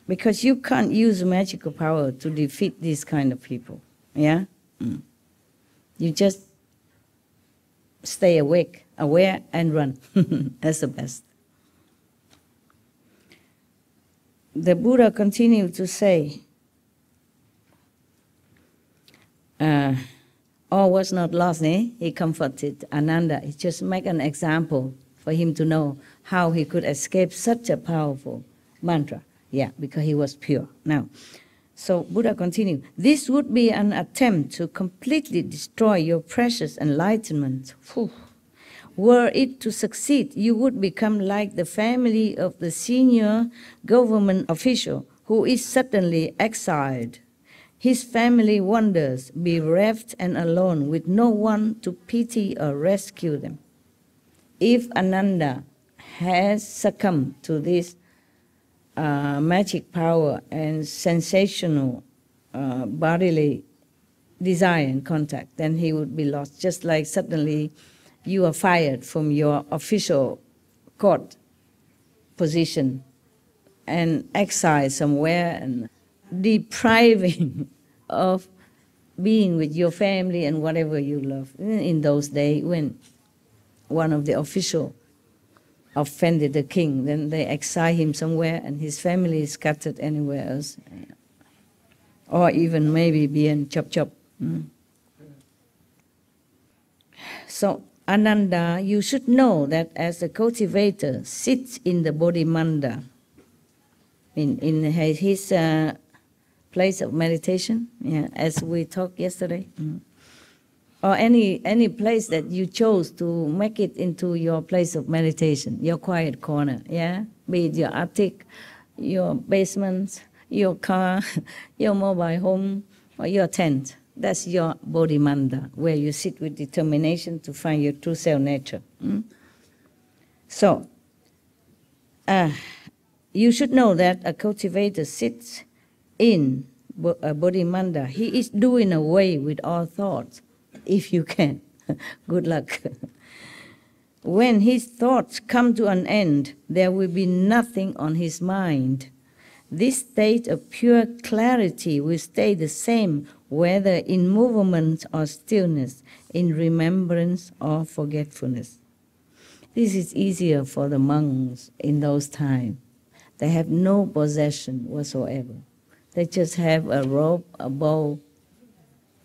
Because you can't use magical power to defeat these kind of people, yeah? You just stay awake, aware, and run. That's the best. The Buddha continued to say, all was not lost, eh? He comforted Ananda. He just make an example for him to know how he could escape such a powerful mantra. Yeah, because he was pure. Now, so Buddha continued, this would be an attempt to completely destroy your precious enlightenment. Whew. Were it to succeed, you would become like the family of the senior government official who is suddenly exiled. His family wanders, bereft and alone, with no one to pity or rescue them. If Ananda has succumbed to this magic power and sensational bodily desire and contact, then he would be lost. Just like suddenly you are fired from your official court position and exiled somewhere and depriving of being with your family and whatever you love. In those days when one of the officials offended the king, then they exile him somewhere and his family is scattered anywhere else. Or even maybe being chop. So Ananda, you should know that as the cultivator sits in the Bodhimanda, in his place of meditation, yeah, as we talked yesterday, or any place that you chose to make it into your place of meditation, your quiet corner, yeah, be it your attic, your basement, your car, your mobile home, or your tent. That's your Bodhimanda, where you sit with determination to find your true self nature. So, you should know that a cultivator sits in a Bodhimanda. He is doing away with all thoughts, if you can. Good luck. When his thoughts come to an end, there will be nothing on his mind. This state of pure clarity will stay the same whether in movement or stillness, in remembrance or forgetfulness. This is easier for the monks in those times. They have no possession whatsoever. They just have a robe, a bowl,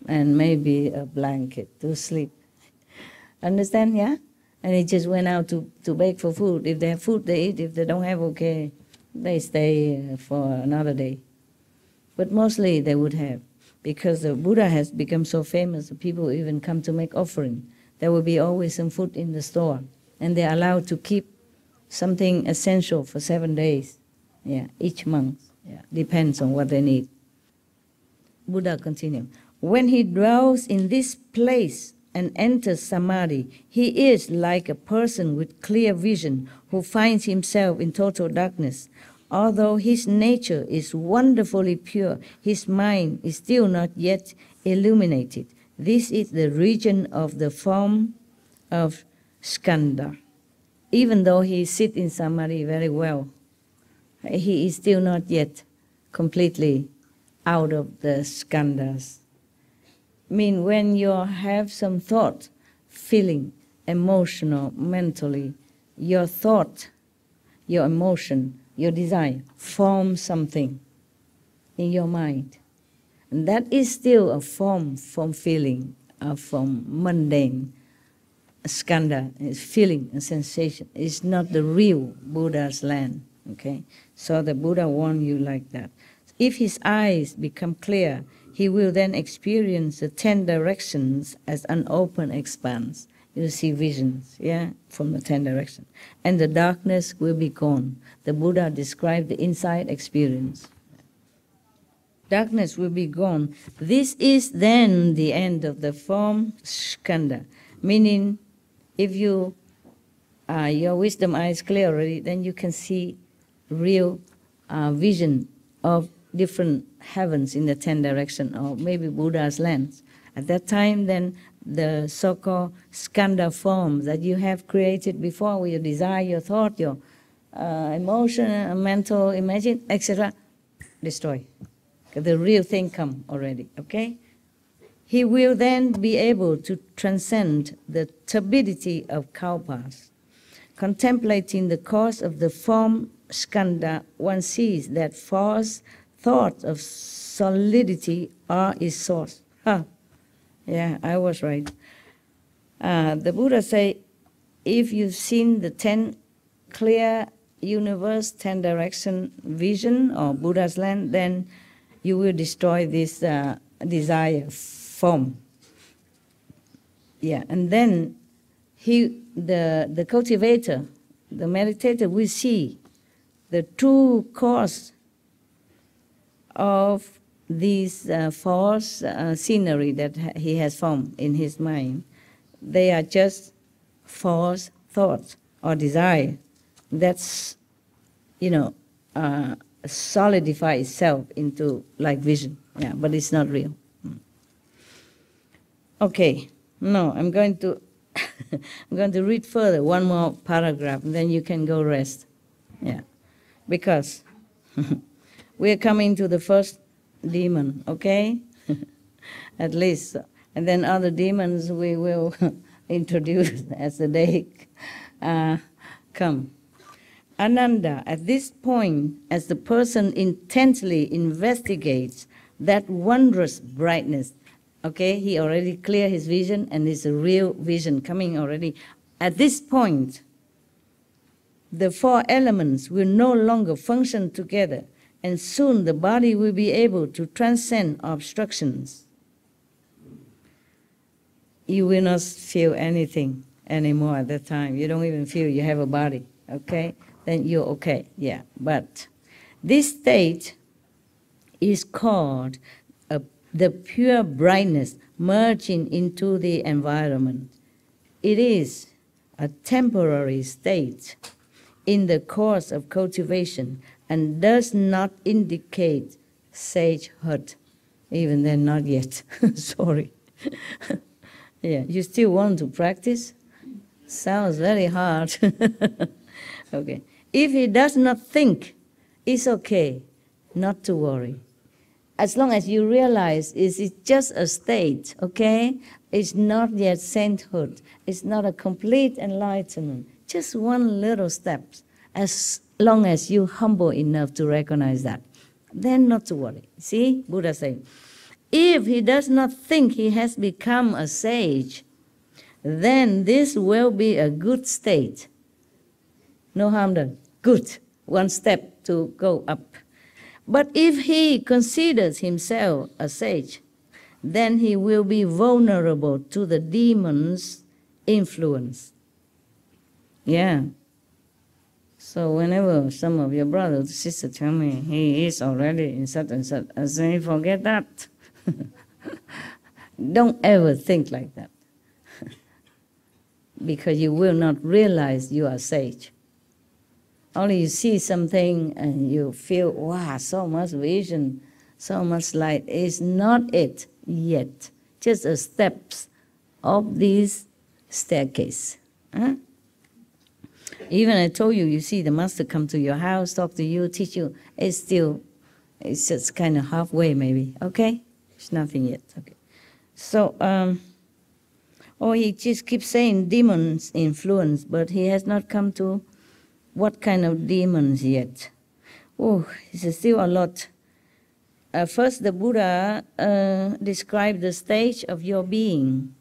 and maybe a blanket to sleep. Understand, yeah? And they just went out to beg for food. If they have food, they eat. If they don't have, okay, they stay for another day. But mostly they would have. Because the Buddha has become so famous, people even come to make offering. There will be always some food in the store. And they're allowed to keep something essential for 7 days. Yeah, each month. Yeah, depends on what they need. Buddha continued. When he dwells in this place and enters samadhi, he is like a person with clear vision who finds himself in total darkness. Although his nature is wonderfully pure, his mind is still not yet illuminated. This is the region of the form of skandha. Even though he sits in samadhi very well, he is still not yet completely out of the skandhas. Mean when you have some thought, feeling, emotional, mentally, your thought, your emotion, your desire form something in your mind. And that is still a form from feeling, from mundane skandha, is feeling and sensation. It's not the real Buddha's land. Okay? So the Buddha warned you like that. If his eyes become clear, he will then experience the 10 directions as an open expanse. You see visions, yeah, from the 10 directions. And the darkness will be gone. The Buddha described the inside experience. Darkness will be gone. This is then the end of the form skandha. Meaning, if you your wisdom eye is clear already, then you can see real vision of different heavens in the 10 directions, or maybe Buddha's lands. At that time, then the so-called skandha forms that you have created before, with your desire, your thought, your emotion, mental, imagine, etc., destroy. The real thing come already, okay? He will then be able to transcend the turbidity of kalpas. Contemplating the cause of the form skandha, one sees that false thoughts of solidity are its source. Yeah, I was right. The Buddha say, if you've seen the 10 clear universe, 10 direction vision, or Buddha's land, then you will destroy this desire form. Yeah, and then the cultivator, the meditator, will see the true cause of these false scenery that he has formed in his mind. They are just false thoughts or desire that's, solidify itself into like vision. Yeah, but it's not real. Okay, no, I'm going to I'm going to read further, one more paragraph, and then you can go rest. Yeah, because we're coming to the first demon, okay? At least. And then other demons we will introduce as the day come. Ananda, at this point, as the person intently investigates that wondrous brightness, okay, he already cleared his vision and it's a real vision coming already. At this point, the 4 elements will no longer function together, and soon the body will be able to transcend obstructions. You will not feel anything anymore at that time. You don't even feel you have a body, okay? Then you're okay, yeah. But this state is called the pure brightness merging into the environment. It is a temporary state in the course of cultivation and does not indicate sagehood. Even then, not yet. Sorry. Yeah, you still want to practice? Sounds very hard. Okay. If he does not think, it's okay not to worry. As long as you realize it's just a state, okay? It's not yet sainthood. It's not a complete enlightenment. Just one little step. As long as you humble enough to recognize that, then not to worry. See, Buddha saying, if he does not think he has become a sage, then this will be a good state. No harm done. Good. One step to go up. But if he considers himself a sage, then he will be vulnerable to the demon's influence. Yeah. So whenever some of your brothers or sisters tell me he is already in such and such, I say, forget that. Don't ever think like that. because you will not realize you are sage. Only you see something and you feel, wow, so much vision, so much light. It's not it yet. Just a steps of this staircase. Huh? Even I told you, you see the master come to your house, talk to you, teach you. It's just kind of halfway maybe. Okay? It's nothing yet. Okay. So, he just keeps saying demons influence, but he has not come to what kind of demons yet. Oh, it's still a lot. First, the Buddha described the stage of your being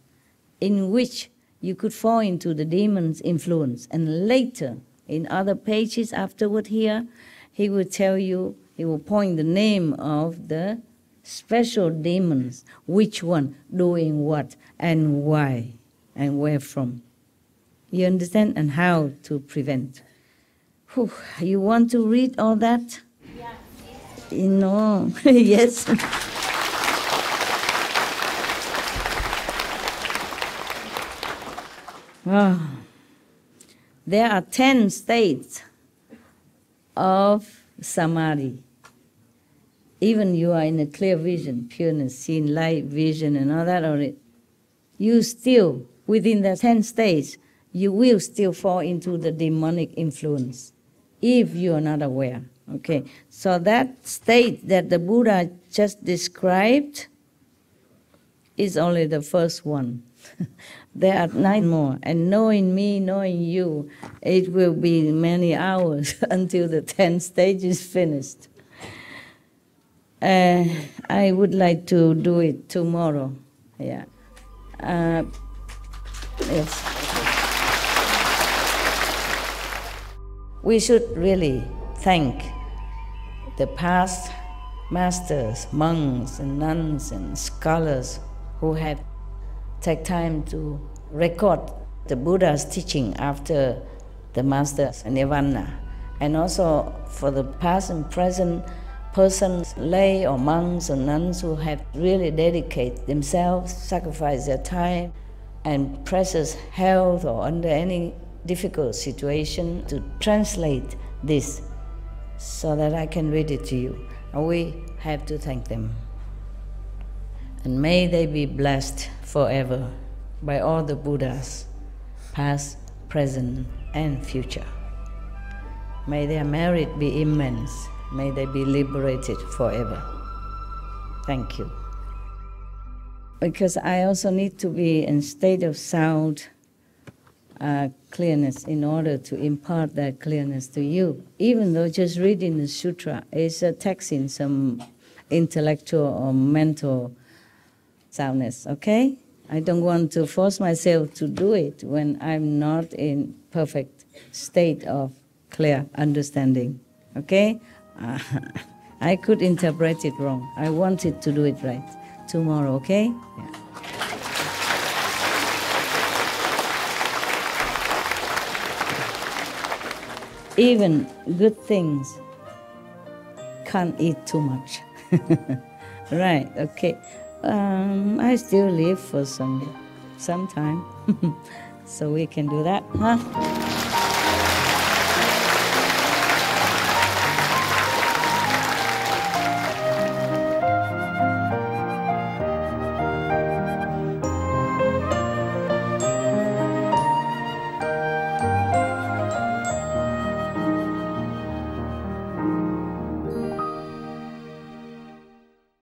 in which you could fall into the demon's influence. And later, in other pages afterward here, he will tell you, he will point the name of the special demons, which one, doing what, and why, and where from. You understand? And how to prevent. Whew, you want to read all that? Yeah. You know, yes. Wow. There are 10 states of samadhi. Even you are in a clear vision, pureness, seeing light, vision, and all that already. You still, within the 10 states, you will still fall into the demonic influence if you are not aware. Okay, so that state that the Buddha just described is only the first one. There are 9 more, and knowing me, knowing you, it will be many hours until the 10 stage is finished. I would like to do it tomorrow. Yeah. Yes. We should really thank the past masters, monks and nuns and scholars who had take time to record the Buddha's teaching after the master's nirvana, and also for the past and present persons, lay or monks or nuns who have really dedicated themselves, sacrificed their time and precious health or under any difficult situation to translate this so that I can read it to you. And we have to thank them. And may they be blessed forever by all the Buddhas, past, present, and future. May their merit be immense. May they be liberated forever. Thank you. Because I also need to be in state of sound clearness in order to impart that clearness to you. Even though just reading the sutra is taxing some intellectual or mental soundness, okay? I don't want to force myself to do it when I'm not in perfect state of clear understanding, okay? I could interpret it wrong. I wanted to do it right. Tomorrow, okay? Yeah. Even good things can't eat too much. Right, okay. I still live for some time. So we can do that, huh?